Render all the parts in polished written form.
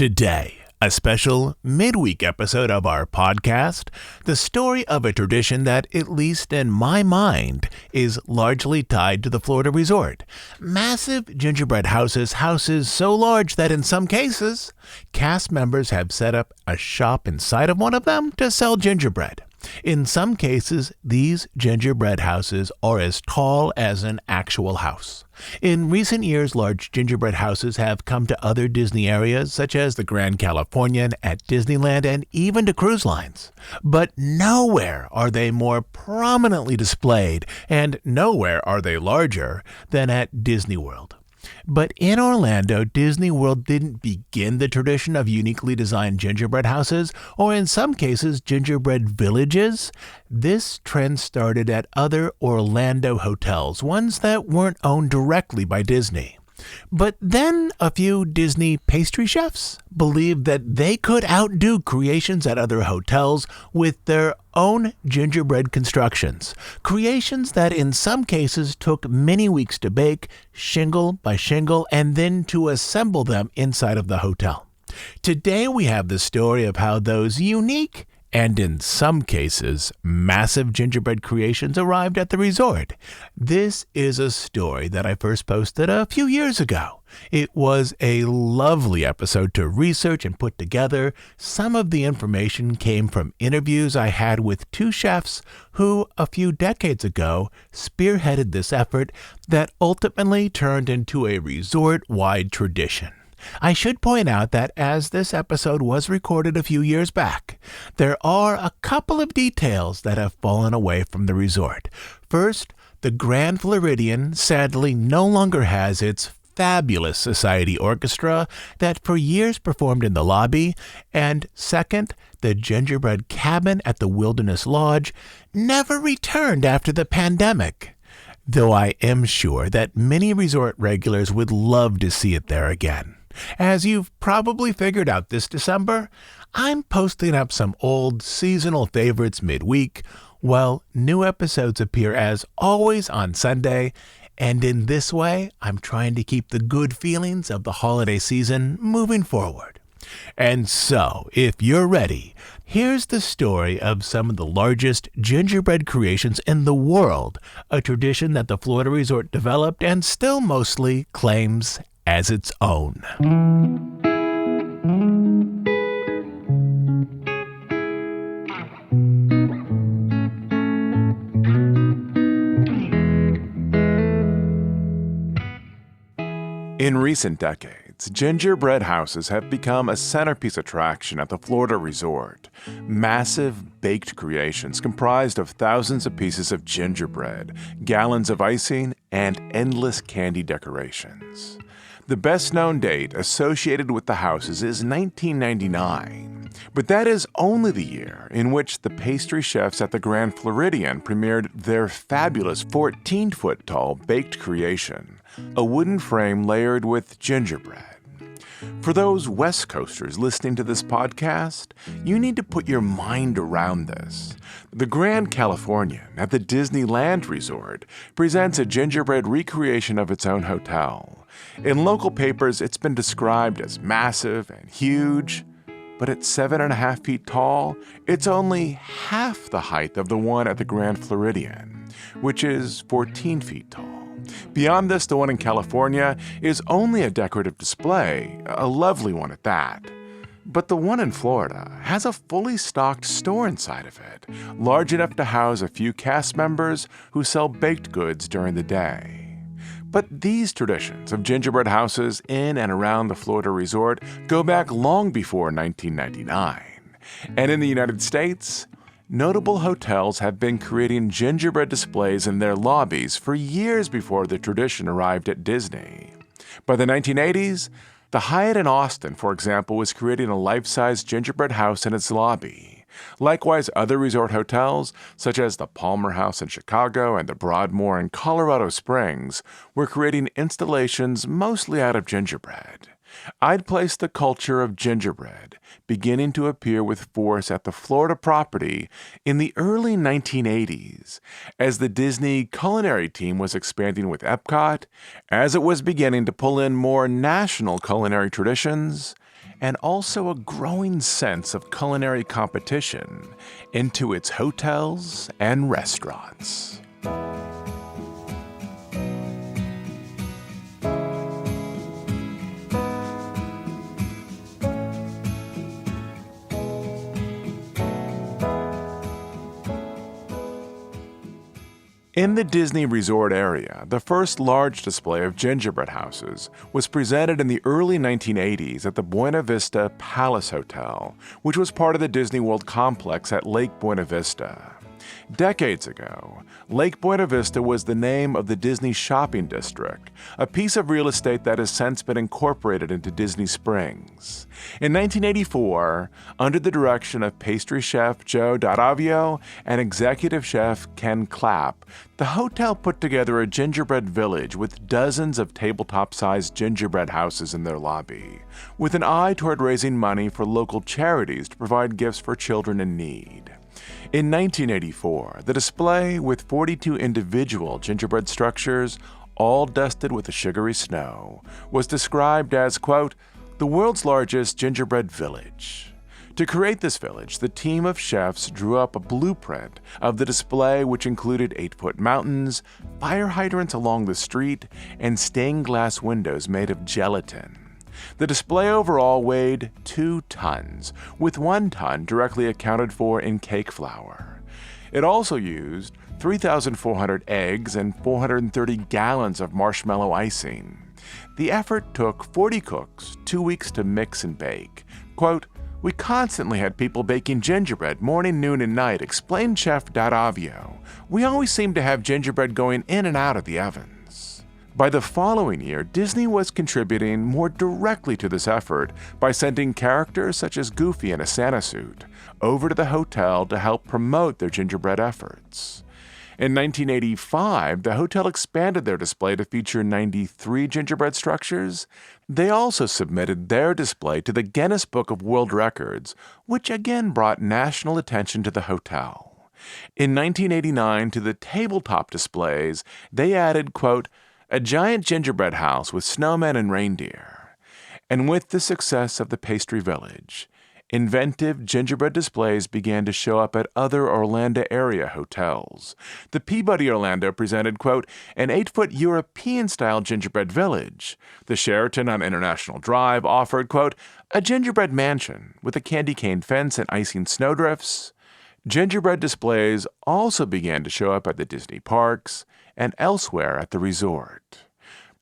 Today, a special midweek episode of our podcast, the story of a tradition that, at least in my mind, is largely tied to the Florida resort. Massive gingerbread houses so large that in some cases, cast members have set up a shop inside of one of them to sell gingerbread. In some cases, these gingerbread houses are as tall as an actual house. In recent years, large gingerbread houses have come to other Disney areas, such as the Grand Californian at Disneyland and even to cruise lines. But nowhere are they more prominently displayed, and nowhere are they larger than at Disney World. But in Orlando, Disney World didn't begin the tradition of uniquely designed gingerbread houses, or in some cases, gingerbread villages. This trend started at other Orlando hotels, ones that weren't owned directly by Disney. But then a few Disney pastry chefs believed that they could outdo creations at other hotels with their own gingerbread constructions. Creations that in some cases took many weeks to bake, shingle by shingle, and then to assemble them inside of the hotel. Today we have the story of how those unique and in some cases, massive gingerbread creations arrived at the resort. This is a story that I first posted a few years ago. It was a lovely episode to research and put together. Some of the information came from interviews I had with two chefs who, a few decades ago, spearheaded this effort that ultimately turned into a resort-wide tradition. I should point out that as this episode was recorded a few years back, there are a couple of details that have fallen away from the resort. First, the Grand Floridian sadly no longer has its fabulous society orchestra that for years performed in the lobby, and second, the gingerbread cabin at the Wilderness Lodge never returned after the pandemic. Though I am sure that many resort regulars would love to see it there again. As you've probably figured out this December, I'm posting up some old seasonal favorites midweek, while new episodes appear as always on Sunday, and in this way, I'm trying to keep the good feelings of the holiday season moving forward. And so, if you're ready, here's the story of some of the largest gingerbread creations in the world, a tradition that the Florida resort developed and still mostly claims as its own. In recent decades, gingerbread houses have become a centerpiece attraction at the Florida resort. Massive baked creations comprised of thousands of pieces of gingerbread, gallons of icing, and endless candy decorations. The best-known date associated with the houses is 1999, but that is only the year in which the pastry chefs at the Grand Floridian premiered their fabulous 14-foot-tall baked creation, a wooden frame layered with gingerbread. For those West Coasters listening to this podcast, you need to put your mind around this. The Grand Californian at the Disneyland Resort presents a gingerbread recreation of its own hotel. In local papers, it's been described as massive and huge, but at 7.5 feet tall, it's only half the height of the one at the Grand Floridian, which is 14 feet tall. Beyond this, the one in California is only a decorative display, a lovely one at that. But the one in Florida has a fully stocked store inside of it, large enough to house a few cast members who sell baked goods during the day. But these traditions of gingerbread houses in and around the Florida resort go back long before 1999. And in the United States, notable hotels have been creating gingerbread displays in their lobbies for years before the tradition arrived at Disney. By the 1980s, the Hyatt in Austin, for example, was creating a life-size gingerbread house in its lobby. Likewise, other resort hotels, such as the Palmer House in Chicago and the Broadmoor in Colorado Springs, were creating installations mostly out of gingerbread. I'd place the culture of gingerbread beginning to appear with force at the Florida property in the early 1980s, as the Disney culinary team was expanding with Epcot, as it was beginning to pull in more national culinary traditions, and also a growing sense of culinary competition into its hotels and restaurants. In the Disney Resort area, the first large display of gingerbread houses was presented in the early 1980s at the Buena Vista Palace Hotel, which was part of the Disney World complex at Lake Buena Vista. Decades ago, Lake Buena Vista was the name of the Disney Shopping District, a piece of real estate that has since been incorporated into Disney Springs. In 1984, under the direction of pastry chef Joe D'Adavio and executive chef Ken Clapp, the hotel put together a gingerbread village with dozens of tabletop-sized gingerbread houses in their lobby, with an eye toward raising money for local charities to provide gifts for children in need. In 1984, the display, with 42 individual gingerbread structures, all dusted with a sugary snow, was described as, quote, the world's largest gingerbread village. To create this village, the team of chefs drew up a blueprint of the display, which included 8-foot mountains, fire hydrants along the street, and stained glass windows made of gelatin. The display overall weighed 2 tons, with 1 ton directly accounted for in cake flour. It also used 3,400 eggs and 430 gallons of marshmallow icing. The effort took 40 cooks 2 weeks to mix and bake. Quote, we constantly had people baking gingerbread morning, noon, and night, explained Chef D'Adavio. We always seemed to have gingerbread going in and out of the oven. By the following year, Disney was contributing more directly to this effort by sending characters such as Goofy in a Santa suit over to the hotel to help promote their gingerbread efforts. In 1985, the hotel expanded their display to feature 93 gingerbread structures. They also submitted their display to the Guinness Book of World Records, which again brought national attention to the hotel. In 1989, to the tabletop displays, they added, quote, a giant gingerbread house with snowmen and reindeer. And with the success of the Pastry Village, inventive gingerbread displays began to show up at other Orlando area hotels. The Peabody Orlando presented, quote, an 8-foot European-style gingerbread village. The Sheraton on International Drive offered, quote, a gingerbread mansion with a candy cane fence and icing snowdrifts. Gingerbread displays also began to show up at the Disney parks and elsewhere at the resort.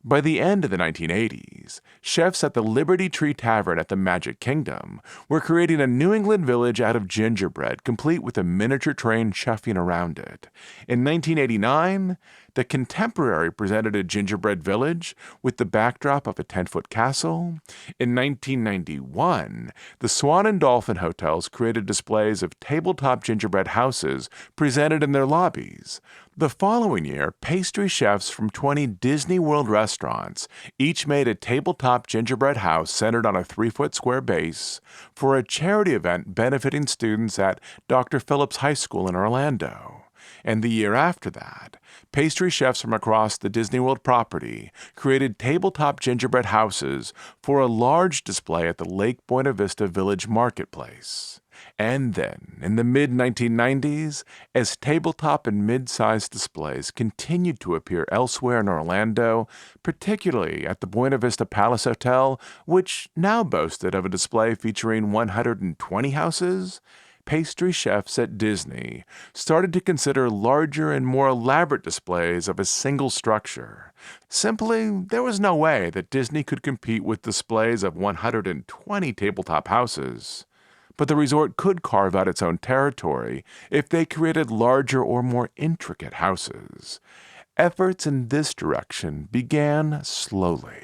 By the end of the 1980s, chefs at the Liberty Tree Tavern at the Magic Kingdom were creating a New England village out of gingerbread, complete with a miniature train chuffing around it. In 1989, the Contemporary presented a gingerbread village with the backdrop of a 10-foot castle. In 1991, the Swan and Dolphin hotels created displays of tabletop gingerbread houses presented in their lobbies. The following year, pastry chefs from 20 Disney World restaurants each made a tabletop gingerbread house centered on a 3-foot square base for a charity event benefiting students at Dr. Phillips High School in Orlando. And the year after that, pastry chefs from across the Disney World property created tabletop gingerbread houses for a large display at the Lake Buena Vista Village Marketplace. And then, in the mid-1990s, as tabletop and mid-sized displays continued to appear elsewhere in Orlando, particularly at the Buena Vista Palace Hotel, which now boasted of a display featuring 120 houses, pastry chefs at Disney started to consider larger and more elaborate displays of a single structure. Simply, there was no way that Disney could compete with displays of 120 tabletop houses. But the resort could carve out its own territory if they created larger or more intricate houses. Efforts in this direction began slowly.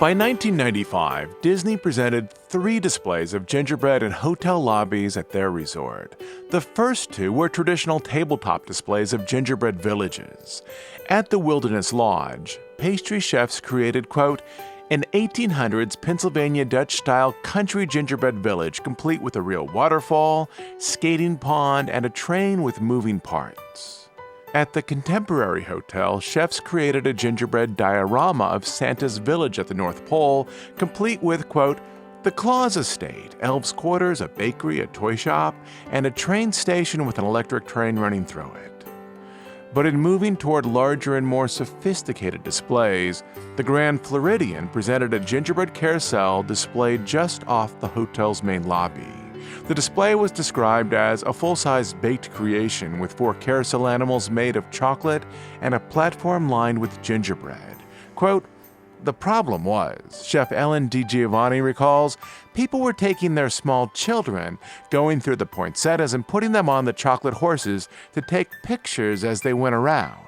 By 1995, Disney presented 3 displays of gingerbread in hotel lobbies at their resort. The first 2 were traditional tabletop displays of gingerbread villages. At the Wilderness Lodge, pastry chefs created, quote, An 1800s Pennsylvania Dutch-style country gingerbread village complete with a real waterfall, skating pond, and a train with moving parts. At the Contemporary Hotel, chefs created a gingerbread diorama of Santa's village at the North Pole, complete with, quote, the Claus Estate, elves' quarters, a bakery, a toy shop, and a train station with an electric train running through it. But in moving toward larger and more sophisticated displays, the Grand Floridian presented a gingerbread carousel displayed just off the hotel's main lobby. The display was described as a full-size baked creation with 4 carousel animals made of chocolate and a platform lined with gingerbread. Quote, the problem was, Chef Ellen DiGiovanni recalls, people were taking their small children, going through the poinsettias and putting them on the chocolate horses to take pictures as they went around.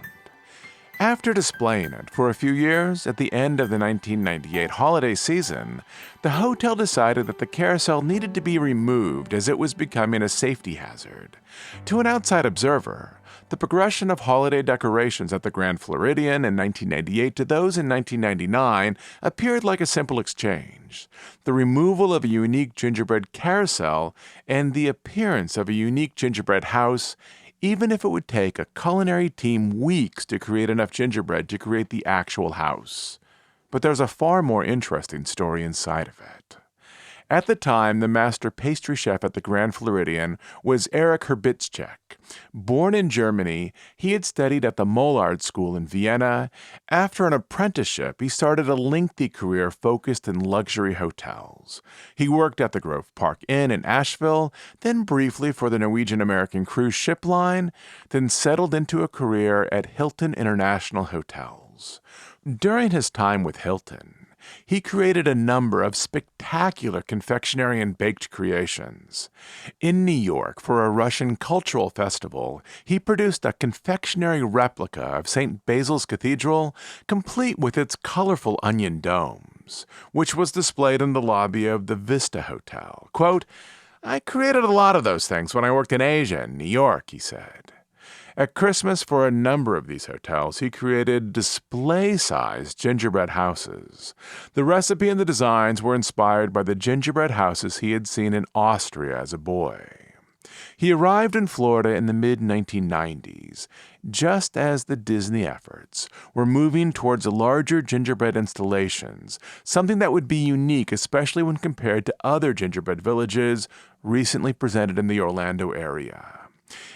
After displaying it for a few years, at the end of the 1998 holiday season, the hotel decided that the carousel needed to be removed as it was becoming a safety hazard. To an outside observer, the progression of holiday decorations at the Grand Floridian in 1998 to those in 1999 appeared like a simple exchange. The removal of a unique gingerbread carousel and the appearance of a unique gingerbread house, even if it would take a culinary team weeks to create enough gingerbread to create the actual house. But there's a far more interesting story inside of it. At the time, the master pastry chef at the Grand Floridian was Erich Herbitzcheck. Born in Germany, he had studied at the Mollard School in Vienna. After an apprenticeship, he started a lengthy career focused in luxury hotels. He worked at the Grove Park Inn in Asheville, then briefly for the Norwegian-American cruise ship line, then settled into a career at Hilton International Hotels. During his time with Hilton, he created a number of spectacular confectionery and baked creations. In New York, for a Russian cultural festival, he produced a confectionery replica of St. Basil's Cathedral, complete with its colorful onion domes, which was displayed in the lobby of the Vista Hotel. Quote, I created a lot of those things when I worked in Asia and New York, he said. At Christmas, for a number of these hotels, he created display-sized gingerbread houses. The recipe and the designs were inspired by the gingerbread houses he had seen in Austria as a boy. He arrived in Florida in the mid-1990s, just as the Disney efforts were moving towards larger gingerbread installations, something that would be unique, especially when compared to other gingerbread villages recently presented in the Orlando area.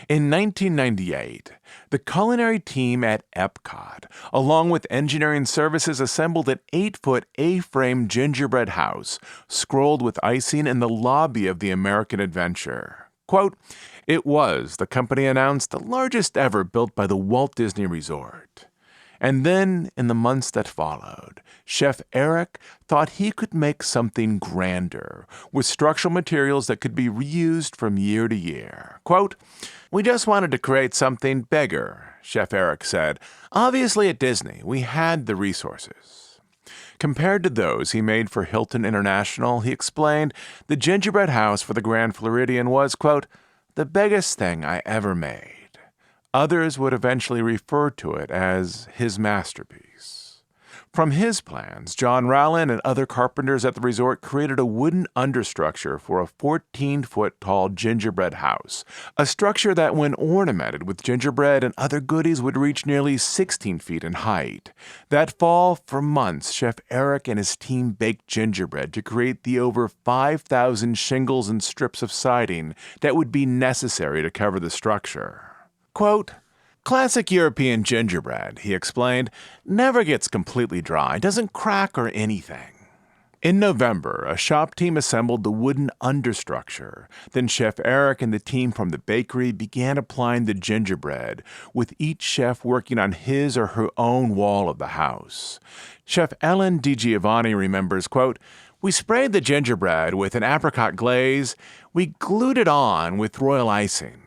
In 1998, the culinary team at Epcot, along with engineering services, assembled an 8-foot A-frame gingerbread house scrolled with icing in the lobby of the American Adventure. Quote, it was, the company announced, the largest ever built by the Walt Disney Resort. And then, in the months that followed, Chef Eric thought he could make something grander, with structural materials that could be reused from year to year. Quote, we just wanted to create something bigger, Chef Eric said. Obviously at Disney, we had the resources. Compared to those he made for Hilton International, he explained, the gingerbread house for the Grand Floridian was, quote, the biggest thing I ever made. Others would eventually refer to it as his masterpiece. From his plans, John Rowland and other carpenters at the resort created a wooden understructure for a 14-foot-tall gingerbread house, a structure that, when ornamented with gingerbread and other goodies, would reach nearly 16 feet in height. That fall, for months, Chef Eric and his team baked gingerbread to create the over 5,000 shingles and strips of siding that would be necessary to cover the structure. Quote, classic European gingerbread, he explained, never gets completely dry, doesn't crack or anything. In November, a shop team assembled the wooden understructure. Then Chef Eric and the team from the bakery began applying the gingerbread, with each chef working on his or her own wall of the house. Chef Ellen DiGiovanni remembers, quote, we sprayed the gingerbread with an apricot glaze. We glued it on with royal icing.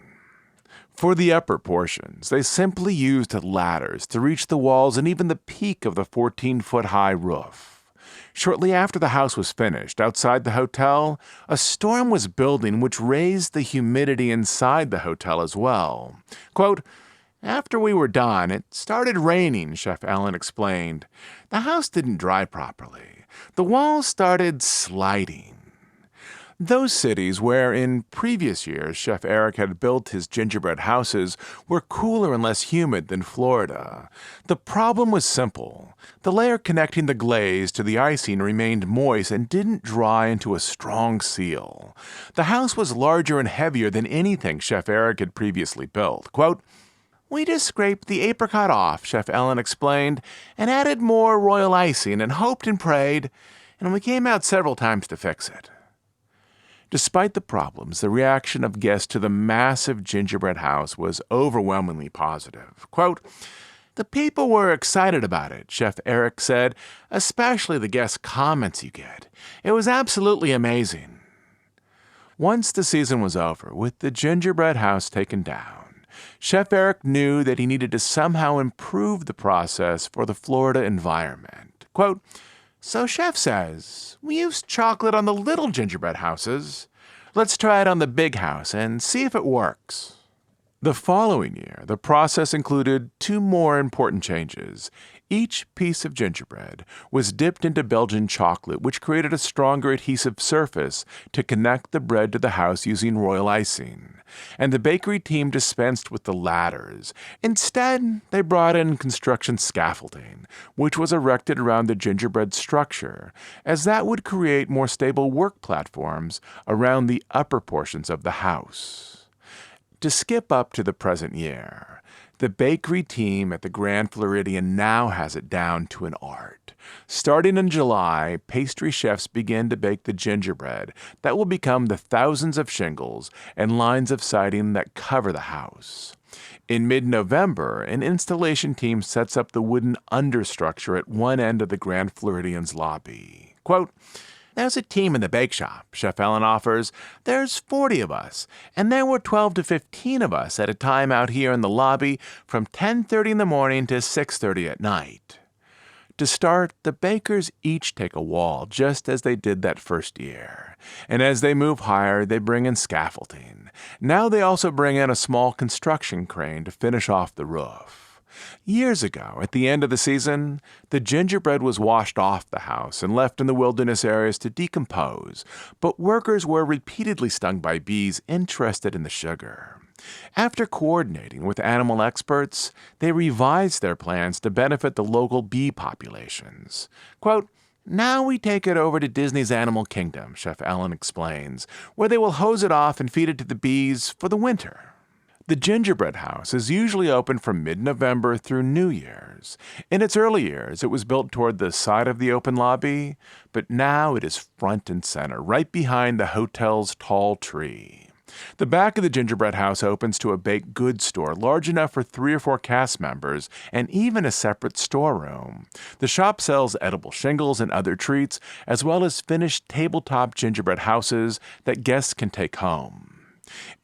For the upper portions, they simply used ladders to reach the walls and even the peak of the 14-foot-high roof. Shortly after the house was finished, outside the hotel, a storm was building which raised the humidity inside the hotel as well. Quote, after we were done, it started raining, Chef Ellen explained. The house didn't dry properly. the walls started sliding. Those cities where in previous years Chef Eric had built his gingerbread houses were cooler and less humid than Florida. The problem was simple. The layer connecting the glaze to the icing remained moist and didn't dry into a strong seal. The house was larger and heavier than anything Chef Eric had previously built. Quote, "We just scraped the apricot off," Chef Ellen explained, "and added more royal icing and hoped and prayed, and we came out several times to fix it." Despite the problems, the reaction of guests to the massive gingerbread house was overwhelmingly positive. Quote, "The people were excited about it," Chef Eric said, "especially the guest comments you get. It was absolutely amazing." Once the season was over, with the gingerbread house taken down, Chef Eric knew that he needed to somehow improve the process for the Florida environment. Quote, "So Chef says, we used chocolate on the little gingerbread houses. Let's try it on the big house and see if it works." The following year, the process included 2 more important changes. Each piece of gingerbread was dipped into Belgian chocolate, which created a stronger adhesive surface to connect the bread to the house using royal icing. And the bakery team dispensed with the ladders. Instead, they brought in construction scaffolding, which was erected around the gingerbread structure, as that would create more stable work platforms around the upper portions of the house. To skip up to the present year, the bakery team at the Grand Floridian now has it down to an art. Starting in July, pastry chefs begin to bake the gingerbread that will become the thousands of shingles and lines of siding that cover the house. In mid-November, an installation team sets up the wooden understructure at one end of the Grand Floridian's lobby. Quote, "There's a team in the bake shop," Chef Ellen offers. "There's 40 of us, and there were 12 to 15 of us at a time out here in the lobby from 10:30 in the morning to 6:30 at night." To start, the bakers each take a wall, just as they did that first year. And as they move higher, they bring in scaffolding. Now they also bring in a small construction crane to finish off the roof. Years ago, at the end of the season, the gingerbread was washed off the house and left in the wilderness areas to decompose, but workers were repeatedly stung by bees interested in the sugar. After coordinating with animal experts, they revised their plans to benefit the local bee populations. Quote, "Now we take it over to Disney's Animal Kingdom," Chef Ellen explains, "where they will hose it off and feed it to the bees for the winter." The gingerbread house is usually open from mid-November through New Year's. In its early years, it was built toward the side of the open lobby, but now it is front and center, right behind the hotel's tall tree. The back of the gingerbread house opens to a baked goods store large enough for 3 or 4 cast members and even a separate storeroom. The shop sells edible shingles and other treats, as well as finished tabletop gingerbread houses that guests can take home.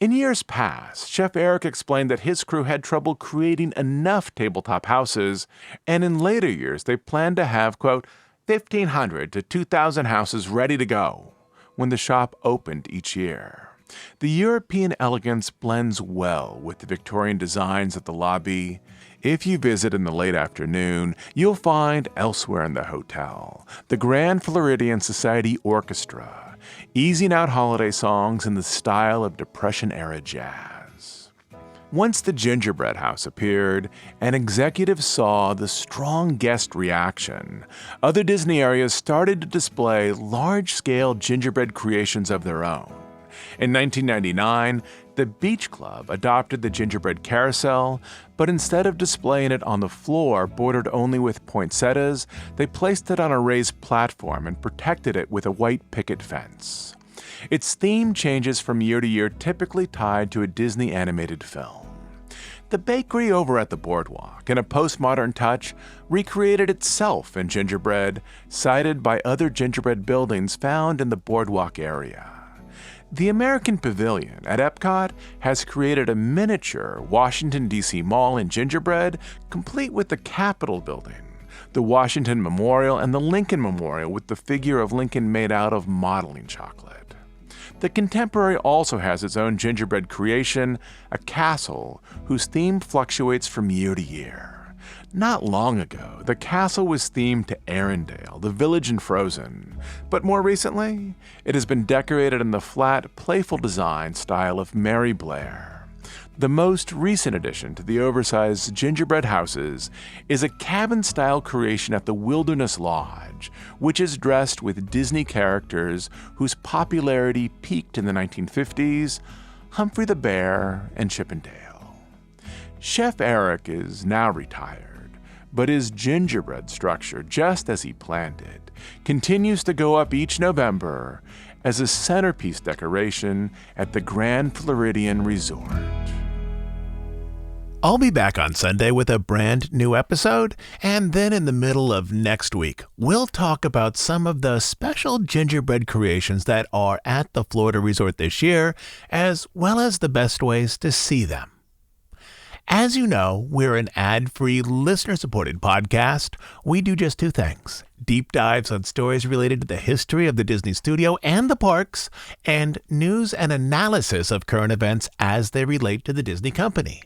In years past, Chef Eric explained that his crew had trouble creating enough tabletop houses, and in later years they planned to have, quote, 1,500 to 2,000 houses ready to go when the shop opened each year. The European elegance blends well with the Victorian designs of the lobby. If you visit in the late afternoon, you'll find elsewhere in the hotel the Grand Floridian Society Orchestra, easing out holiday songs in the style of Depression-era jazz. Once the gingerbread house appeared, an executive saw the strong guest reaction. Other Disney areas started to display large-scale gingerbread creations of their own. In 1999, the Beach Club adopted the gingerbread carousel, but instead of displaying it on the floor bordered only with poinsettias, they placed it on a raised platform and protected it with a white picket fence. Its theme changes from year to year, typically tied to a Disney animated film. The bakery over at the boardwalk, in a postmodern touch, recreated itself in gingerbread, cited by other gingerbread buildings found in the boardwalk area. The American Pavilion at Epcot has created a miniature Washington, D.C. mall in gingerbread, complete with the Capitol building, the Washington Memorial, and the Lincoln Memorial with the figure of Lincoln made out of modeling chocolate. The Contemporary also has its own gingerbread creation, a castle whose theme fluctuates from year to year. Not long ago, the castle was themed to Arendelle, the village in Frozen, but more recently, it has been decorated in the flat, playful design style of Mary Blair. The most recent addition to the oversized gingerbread houses is a cabin-style creation at the Wilderness Lodge, which is dressed with Disney characters whose popularity peaked in the 1950s, Humphrey the Bear and Chip and Dale. Chef Eric is now retired, but his gingerbread structure, just as he planned it, continues to go up each November as a centerpiece decoration at the Grand Floridian Resort. I'll be back on Sunday with a brand new episode, and then in the middle of next week, we'll talk about some of the special gingerbread creations that are at the Florida Resort this year, as well as the best ways to see them. As you know, we're an ad-free, listener-supported podcast. We do just two things: deep dives on stories related to the history of the Disney studio and the parks, and news and analysis of current events as they relate to the Disney company.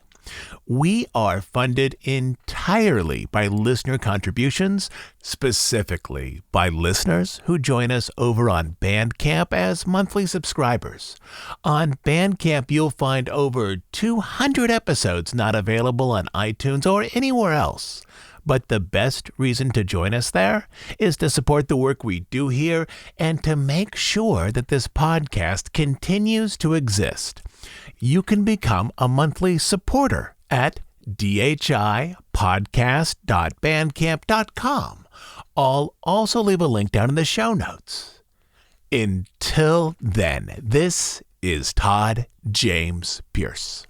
We are funded entirely by listener contributions, specifically by listeners who join us over on Bandcamp as monthly subscribers. On Bandcamp, you'll find over 200 episodes not available on iTunes or anywhere else. But the best reason to join us there is to support the work we do here and to make sure that this podcast continues to exist. You can become a monthly supporter at dhipodcast.bandcamp.com. I'll also leave a link down in the show notes. Until then, this is Todd James Pierce.